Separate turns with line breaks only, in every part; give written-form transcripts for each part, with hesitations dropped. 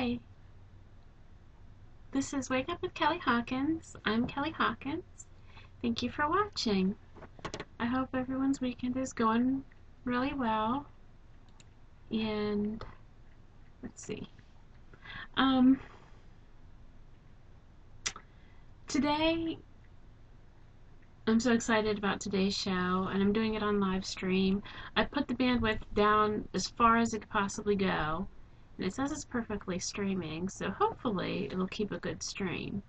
Hi, this is Wake Up with Kelly Hawkins. I'm Kelly Hawkins. Thank you for watching. I hope everyone's weekend is going really well. And let's see. Today I'm so excited about today's show, and I'm doing it on live stream. I put the bandwidth down as far as it could possibly go, and it says it's perfectly streaming, so hopefully it'll keep a good stream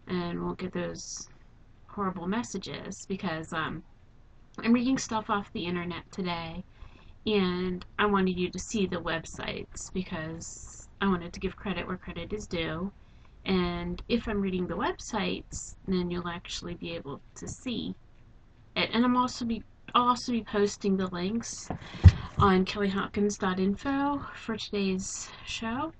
and won't get those horrible messages, because I'm reading stuff off the internet today, and I wanted you to see the websites because I wanted to give credit where credit is due. And if I'm reading the websites, then you'll actually be able to see it. And I'll also be posting the links on kellyhawkins.info for today's show.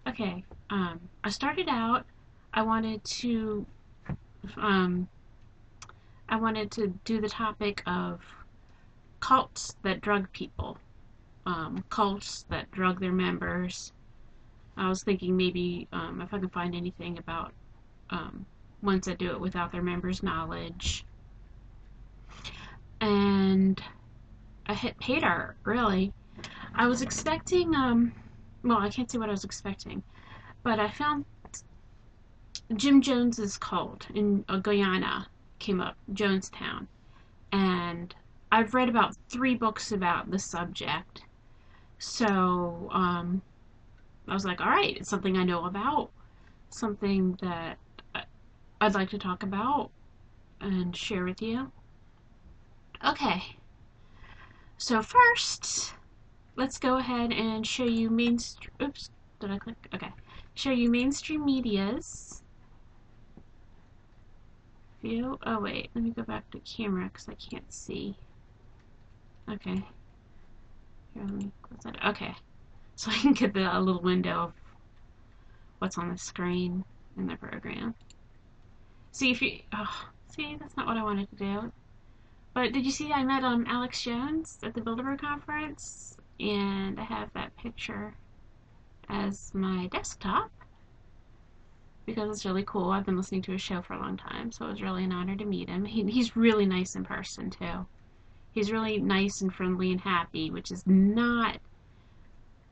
Okay, I started out, I wanted to do the topic of cults that drug people, cults that drug their members. I was thinking maybe if I could find anything about ones that do it without their members' knowledge. And I hit pay dirt, really. I was expecting, well, I can't say what I was expecting, but I found Jim Jones's cult in Guyana came up, Jonestown. And I've read about 3 books about the subject. So, I was like, alright, it's something I know about, something that I'd like to talk about and share with you. Okay, so first, let's go ahead and show you show you mainstream media's view. Oh wait, let me go back to camera because I can't see. Okay, here, let me close that. Okay, so I can get a little window of what's on the screen in the program. See if you, see, that's not what I wanted to do. But did you see I met Alex Jones at the Bilderberg conference, and I have that picture as my desktop because it's really cool. I've been listening to his show for a long time, so it was really an honor to meet him. He's really nice in person too. He's really nice and friendly and happy, which is not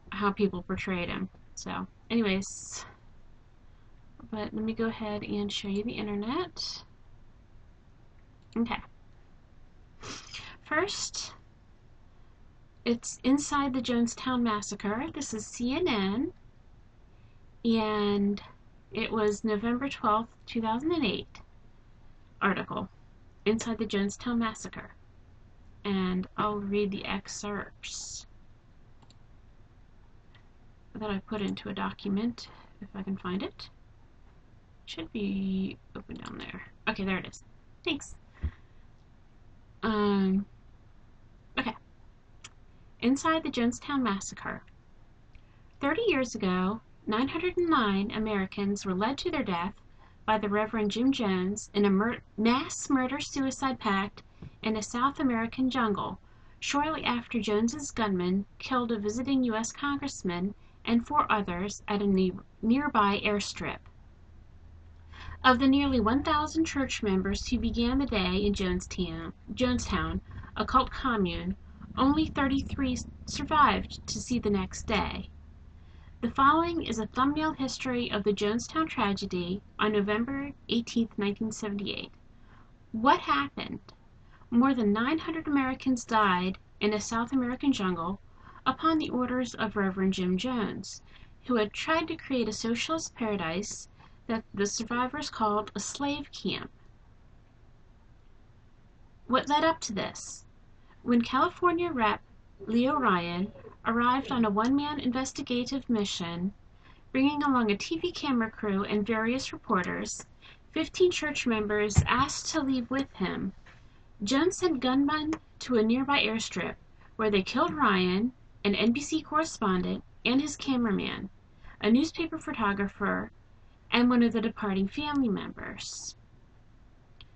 how people portrayed him. So, anyways, but let me go ahead and show you the internet. Okay. First, it's Inside the Jonestown Massacre. This is CNN, and it was November 12th, 2008 article, Inside the Jonestown Massacre. And I'll read the excerpts that I put into a document, if I can find it. Should be open down there. Okay, there it is. Thanks. Okay. Inside the Jonestown Massacre. 30 years ago, 909 Americans were led to their death by the Reverend Jim Jones in a mass murder-suicide pact in a South American jungle, shortly after Jones's gunmen killed a visiting U.S. congressman and 4 others at a nearby airstrip. Of the nearly 1,000 church members who began the day in Jonestown, a cult commune, only 33 survived to see the next day. The following is a thumbnail history of the Jonestown tragedy on November 18, 1978. What happened? More than 900 Americans died in a South American jungle upon the orders of Reverend Jim Jones, who had tried to create a socialist paradise that the survivors called a slave camp. What led up to this? When California Rep. Leo Ryan arrived on a one-man investigative mission, bringing along a TV camera crew and various reporters, 15 church members asked to leave with him. Jones sent gunmen to a nearby airstrip, where they killed Ryan, an NBC correspondent, and his cameraman, a newspaper photographer, and one of the departing family members.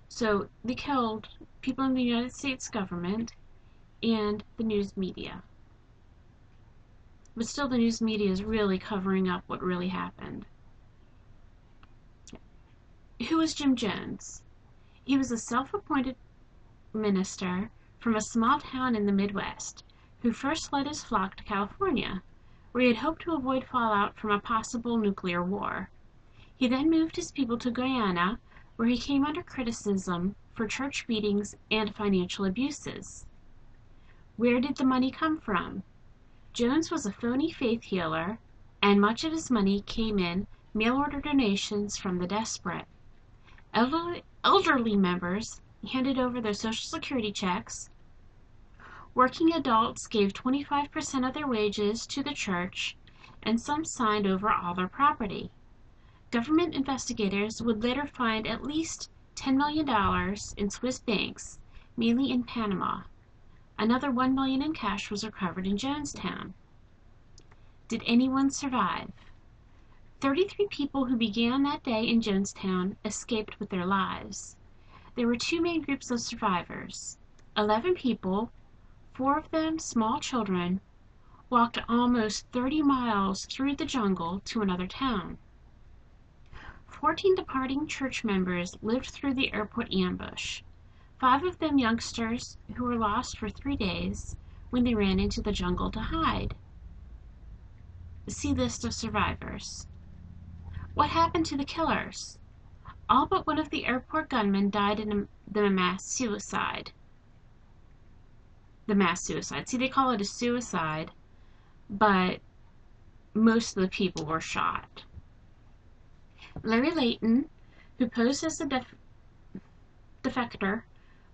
So they killed people in the United States government and the news media. But still, the news media is really covering up what really happened. Who was Jim Jones? He was a self-appointed minister from a small town in the Midwest who first led his flock to California, where he had hoped to avoid fallout from a possible nuclear war. He then moved his people to Guyana, where he came under criticism for church beatings and financial abuses. Where did the money come from? Jones was a phony faith healer, and much of his money came in mail-order donations from the desperate. Elderly members handed over their Social Security checks. Working adults gave 25% of their wages to the church, and some signed over all their property. Government investigators would later find at least $10 million in Swiss banks, mainly in Panama. Another $1 million in cash was recovered in Jonestown. Did anyone survive? 33 people who began that day in Jonestown escaped with their lives. There were two main groups of survivors. 11 people, 4 of them small children, walked almost 30 miles through the jungle to another town. 14 departing church members lived through the airport ambush, 5 of them youngsters who were lost for 3 days when they ran into the jungle to hide. See list of survivors. What happened to the killers? All but one of the airport gunmen died in the mass suicide. See, they call it a suicide, but most of the people were shot. Larry Layton, who posed as a defector,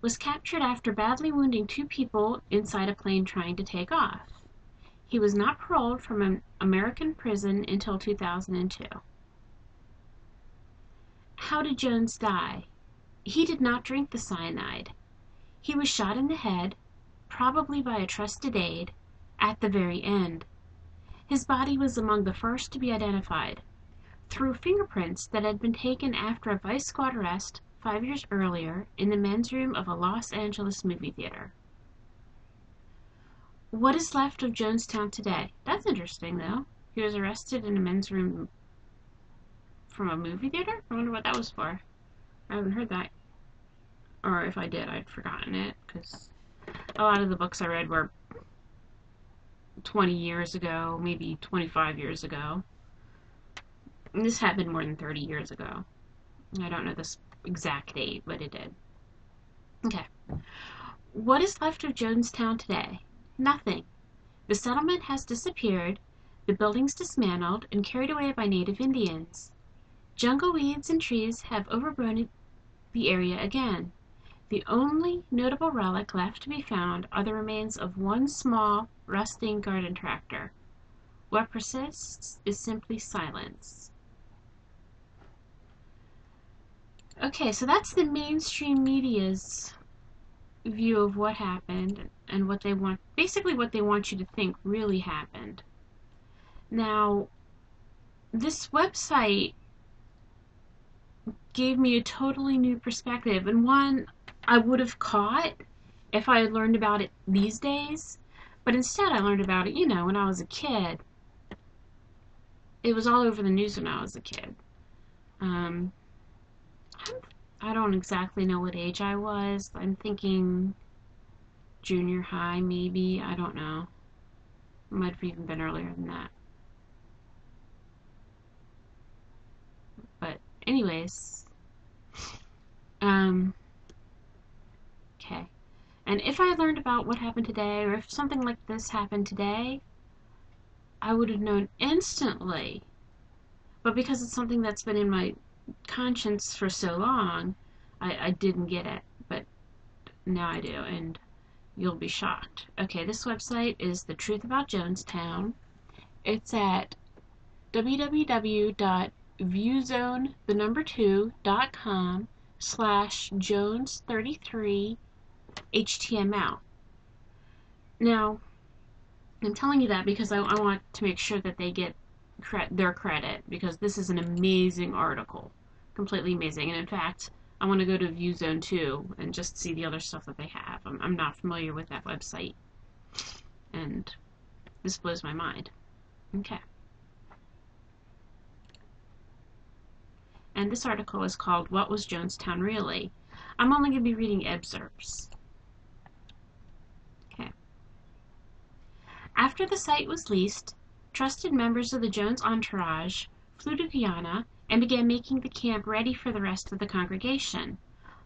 was captured after badly wounding 2 people inside a plane trying to take off. He was not paroled from an American prison until 2002. How did Jones die? He did not drink the cyanide. He was shot in the head, probably by a trusted aide, at the very end. His body was among the first to be identified, through fingerprints that had been taken after a Vice Squad arrest 5 years earlier in the men's room of a Los Angeles movie theater. What is left of Jonestown today? That's interesting, though. He was arrested in a men's room from a movie theater? I wonder what that was for. I haven't heard that. Or if I did, I'd forgotten it, because a lot of the books I read were 20 years ago, maybe 25 years ago. And this happened more than 30 years ago. I don't know this exact date, but it did. Okay. What is left of Jonestown today? Nothing. The settlement has disappeared, the buildings dismantled and carried away by native Indians. Jungle weeds and trees have overgrown the area again. The only notable relic left to be found are the remains of one small, rusting garden tractor. What persists is simply silence. Okay, so that's the mainstream media's view of what happened and what they want, basically what they want you to think really happened. Now, this website gave me a totally new perspective, and one I would have caught if I had learned about it these days, but instead I learned about it, when I was a kid. It was all over the news when I was a kid. I don't exactly know what age I was. I'm thinking junior high, maybe. I don't know. It might have even been earlier than that. But anyways, okay. And if I had learned about what happened today, or if something like this happened today, I would have known instantly. But because it's something that's been in my conscience for so long, I didn't get it. But now I do, and you'll be shocked. Okay, this website is The Truth About Jonestown. It's at www.viewzone.com/Jones33HTML. Now, I'm telling you that because I want to make sure that they get their credit, because this is an amazing article. Completely amazing. And in fact, I want to go to ViewZone 2 and just see the other stuff that they have. I'm not familiar with that website. And this blows my mind. Okay. And this article is called What Was Jonestown Really? I'm only going to be reading excerpts. Okay. After the site was leased, trusted members of the Jones entourage flew to Guyana and began making the camp ready for the rest of the congregation.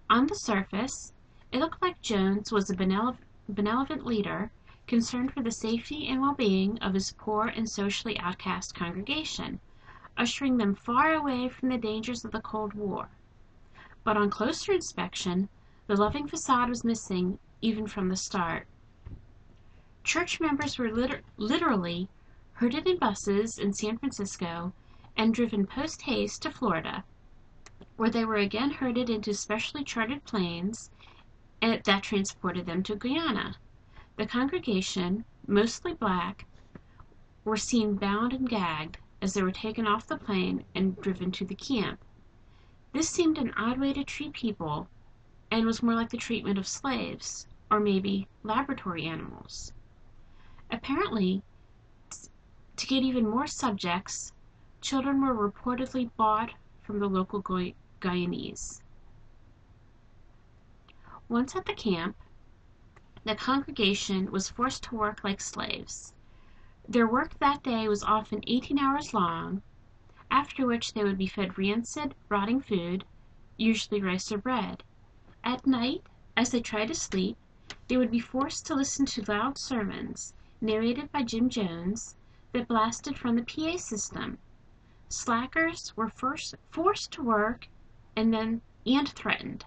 On the surface, it looked like Jones was a benevolent leader concerned for the safety and well-being of his poor and socially outcast congregation, ushering them far away from the dangers of the Cold War. But on closer inspection, the loving facade was missing even from the start. Church members were literally herded in buses in San Francisco and driven post-haste to Florida, where they were again herded into specially chartered planes that transported them to Guyana. The congregation, mostly black, were seen bound and gagged as they were taken off the plane and driven to the camp. This seemed an odd way to treat people and was more like the treatment of slaves, or maybe laboratory animals. Apparently, to get even more subjects, children were reportedly bought from the local Guyanese. Once at the camp, the congregation was forced to work like slaves. Their work that day was often 18 hours long, after which they would be fed rancid, rotting food, usually rice or bread. At night, as they tried to sleep, they would be forced to listen to loud sermons, narrated by Jim Jones, that blasted from the PA system. Slackers were first forced to work and threatened.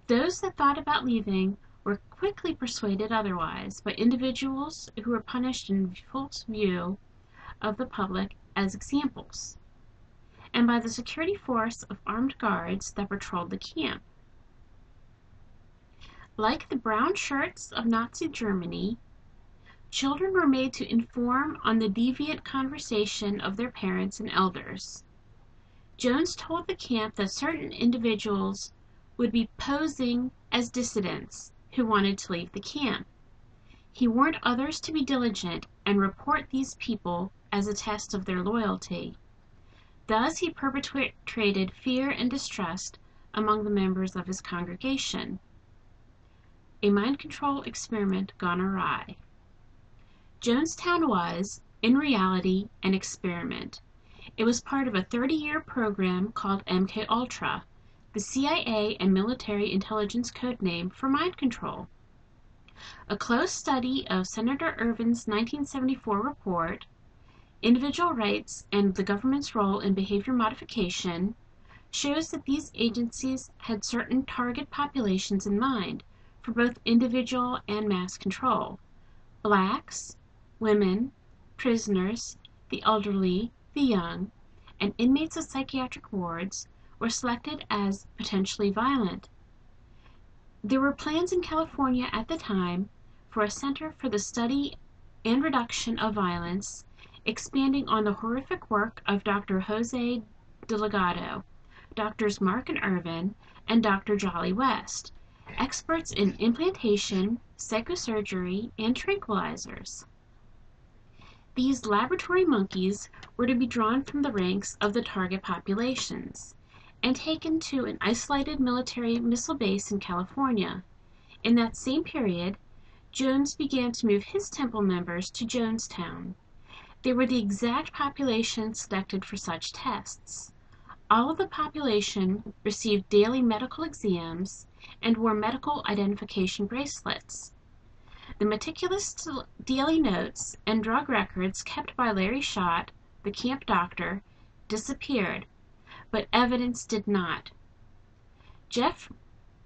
Those that thought about leaving were quickly persuaded otherwise by individuals who were punished in full view of the public as examples, and by the security force of armed guards that patrolled the camp. Like the brown shirts of Nazi Germany, children were made to inform on the deviant conversation of their parents and elders. Jones told the camp that certain individuals would be posing as dissidents who wanted to leave the camp. He warned others to be diligent and report these people as a test of their loyalty. Thus he perpetrated fear and distrust among the members of his congregation. A mind control experiment gone awry. Jonestown was, in reality, an experiment. It was part of a 30-year program called MKUltra, the CIA and military intelligence codename for mind control. A close study of Senator Ervin's 1974 report, Individual Rights and the Government's Role in Behavior Modification, shows that these agencies had certain target populations in mind for both individual and mass control. Blacks, women, prisoners, the elderly, the young, and inmates of psychiatric wards were selected as potentially violent. There were plans in California at the time for a Center for the Study and Reduction of Violence, expanding on the horrific work of Dr. Jose Delgado, Drs. Mark and Irvin, and Dr. Jolly West, experts in implantation, psychosurgery, and tranquilizers. These laboratory monkeys were to be drawn from the ranks of the target populations and taken to an isolated military missile base in California. In that same period, Jones began to move his temple members to Jonestown. They were the exact population selected for such tests. All of the population received daily medical exams and wore medical identification bracelets. The meticulous daily notes and drug records kept by Larry Schott, the camp doctor, disappeared, but evidence did not. Jeff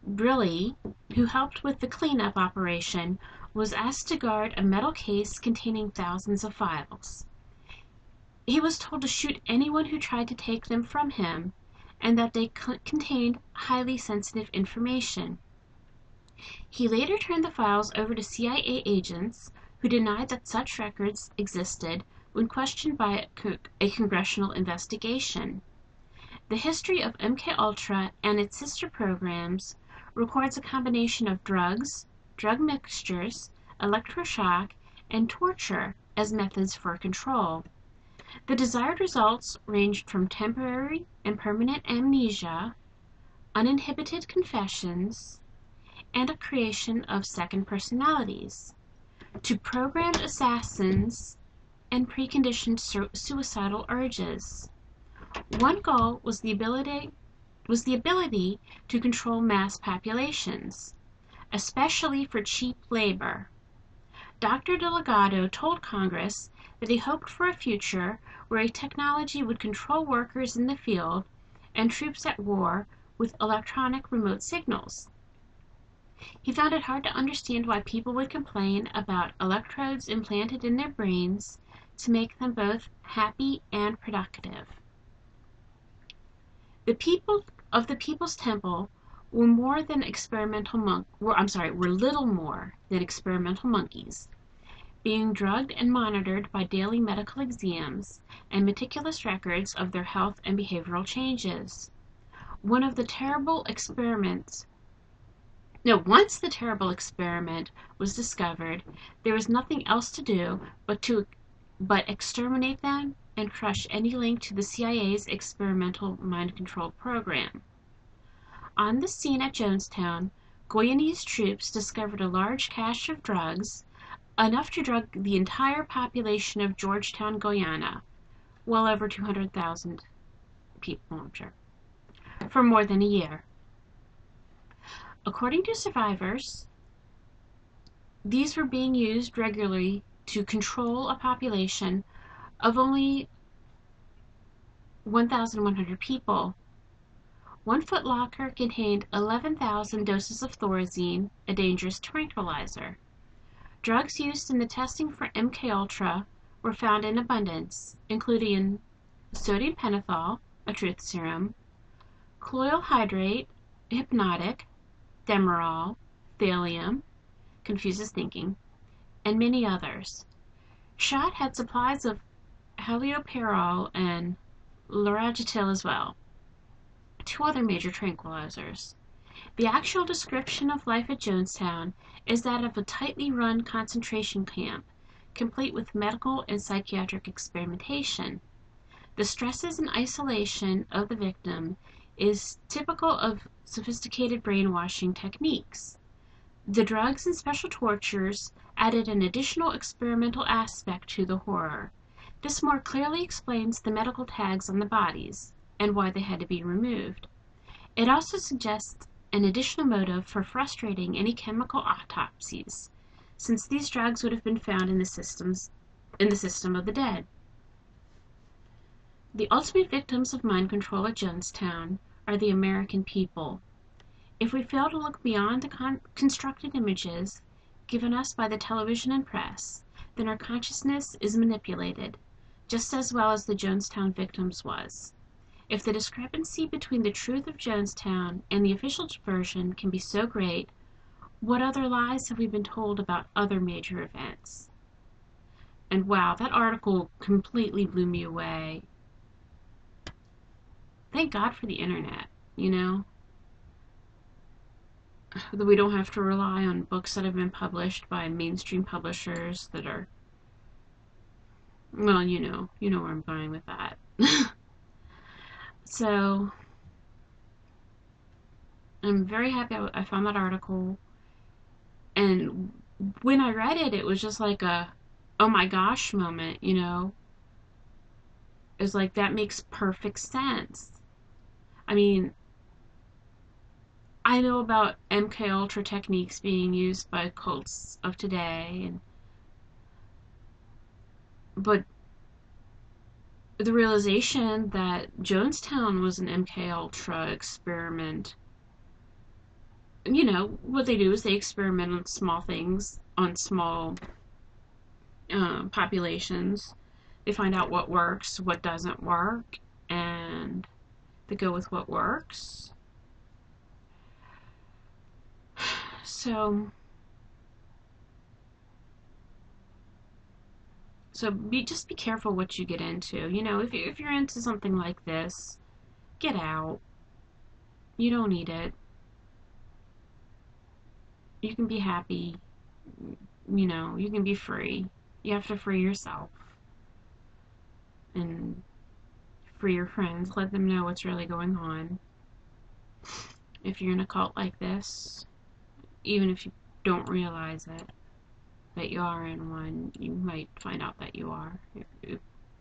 Briley, who helped with the cleanup operation, was asked to guard a metal case containing thousands of files. He was told to shoot anyone who tried to take them from him, and that they contained highly sensitive information. He later turned the files over to CIA agents who denied that such records existed when questioned by a congressional investigation. The history of MKUltra and its sister programs records a combination of drugs, drug mixtures, electroshock, and torture as methods for control. The desired results ranged from temporary and permanent amnesia, uninhibited confessions, and a creation of second personalities, to programmed assassins and preconditioned suicidal urges. One goal was the ability to control mass populations, especially for cheap labor. Dr. Delgado told Congress that he hoped for a future where a technology would control workers in the field and troops at war with electronic remote signals. He found it hard to understand why people would complain about electrodes implanted in their brains to make them both happy and productive. The people of the People's Temple were little more than experimental monkeys, being drugged and monitored by daily medical exams and meticulous records of their health and behavioral changes. Once the terrible experiment was discovered, there was nothing else to do but exterminate them and crush any link to the CIA's experimental mind control program. On the scene at Jonestown, Guyanese troops discovered a large cache of drugs, enough to drug the entire population of Georgetown, Guyana, well over 200,000 people, I'm sure, for more than a year. According to survivors, these were being used regularly to control a population of only 1,100 people. One footlocker contained 11,000 doses of Thorazine, a dangerous tranquilizer. Drugs used in the testing for MKUltra were found in abundance, including sodium pentothal, a truth serum, colloidal hydrate, hypnotic, Demerol, thallium, confuses thinking, and many others. Schott had supplies of haloperidol and loragetil as well, two other major tranquilizers. The actual description of life at Jonestown is that of a tightly run concentration camp, complete with medical and psychiatric experimentation. The stresses and isolation of the victim is typical of sophisticated brainwashing techniques. The drugs and special tortures added an additional experimental aspect to the horror. This more clearly explains the medical tags on the bodies and why they had to be removed. It also suggests an additional motive for frustrating any chemical autopsies, since these drugs would have been found in the system of the dead. The ultimate victims of mind control at Jonestown are the American people. If we fail to look beyond the constructed images given us by the television and press, then our consciousness is manipulated, just as well as the Jonestown victims was. If the discrepancy between the truth of Jonestown and the official version can be so great, what other lies have we been told about other major events? And wow, that article completely blew me away. Thank God for the internet, that we don't have to rely on books that have been published by mainstream publishers that are, well, you know where I'm going with that. So, I'm very happy I found that article, and when I read it, it was just like a, oh my gosh moment, It was like, that makes perfect sense. I mean, I know about MKUltra techniques being used by cults of today, but the realization that Jonestown was an MKUltra experiment, what they do is they experiment on small things, on small populations. They find out what works, what doesn't work, and they go with what works. So just be careful what you get into. If you're into something like this, get out. You don't need it. You can be happy. You can be free. You have to free yourself and free your friends. Let them know what's really going on. If you're in a cult like this, even if you don't realize it, that you are in one, you might find out that you are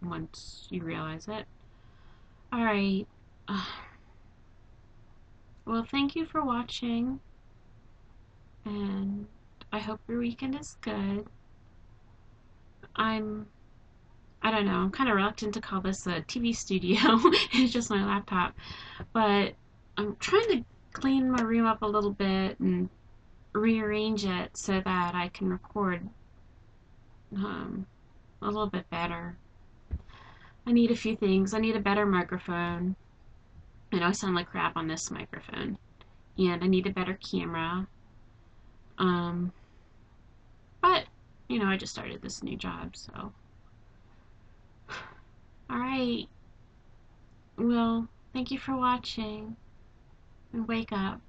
once you realize it. Alright. Well, thank you for watching, and I hope your weekend is good. I don't know, I'm kind of reluctant to call this a TV studio. It's just my laptop. But I'm trying to clean my room up a little bit and rearrange it so that I can record a little bit better. I need a few things. I need a better microphone. I know I sound like crap on this microphone. And I need a better camera. But, I just started this new job, so. Alright. Well, thank you for watching. And wake up.